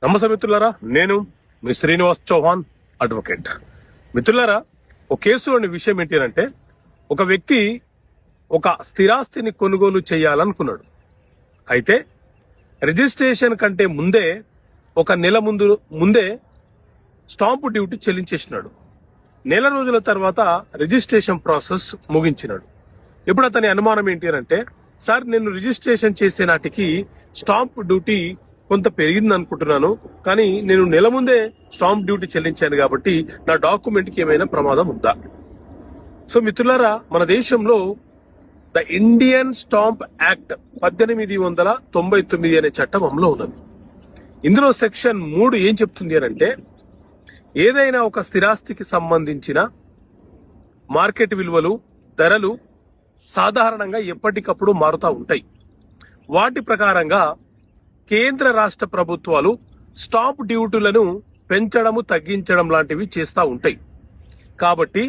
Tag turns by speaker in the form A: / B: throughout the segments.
A: నమస్తే మిత్రులారా, నేను మీ శ్రీనివాస్ చౌహాన్ అడ్వకేట్. మిత్రులారా, ఒక కేసులోని విషయం ఏంటి అంటే, ఒక వ్యక్తి ఒక స్థిరాస్తిని కొనుగోలు చేయాలనుకున్నాడు. అయితే రిజిస్ట్రేషన్ కంటే ముందే ఒక నెల ముందే స్టాంపు డ్యూటీ చెల్లించేసినాడు. నెల రోజుల తర్వాత రిజిస్ట్రేషన్ ప్రాసెస్ ముగించినాడు. ఇప్పుడు అతని అనుమానం ఏంటి అంటే, సార్ నేను రిజిస్ట్రేషన్ చేసే నాటికి స్టాంప్ డ్యూటీ కొంత పెరిగింది అనుకుంటున్నాను, కానీ నేను నెల ముందే స్టాంప్ డ్యూటీ చెల్లించాను కాబట్టి నా డాక్యుమెంట్ కి ఏమైనా ప్రమాదం ఉందా? సో మిత్రులారా, మన దేశంలో ద ఇండియన్ స్టాంప్ యాక్ట్ 1899 అనే చట్టం అమలు ఉన్నది. ఇందులో సెక్షన్ 3 ఏం చెప్తుంది అని అంటే, ఏదైనా ఒక స్థిరాస్తికి సంబంధించిన మార్కెట్ విలువలు, ధరలు సాధారణంగా ఎప్పటికప్పుడు మారుతూ ఉంటాయి. వాటి ప్రకారంగా కేంద్ర రాష్ట్ర ప్రభుత్వాలు స్టాంప్ డ్యూటీలను పెంచడము, తగ్గించడం లాంటివి చేస్తూ ఉంటాయి. కాబట్టి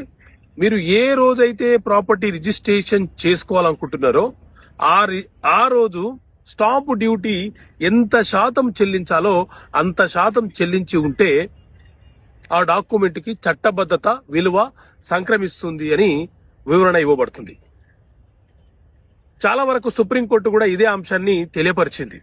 A: మీరు ఏ రోజైతే ప్రాపర్టీ రిజిస్ట్రేషన్ చేసుకోవాలనుకుంటున్నారో ఆ రోజు స్టాంప్ డ్యూటీ ఎంత శాతం చెల్లించాలో అంత శాతం చెల్లించి ఉంటే ఆ డాక్యుమెంట్ కి చట్టబద్ధత, విలువ సంక్రమిస్తుంది అని వివరణ ఇవ్వబడుతుంది. చాలా వరకు సుప్రీంకోర్టు కూడా ఇదే అంశాన్ని తెలియపరిచింది.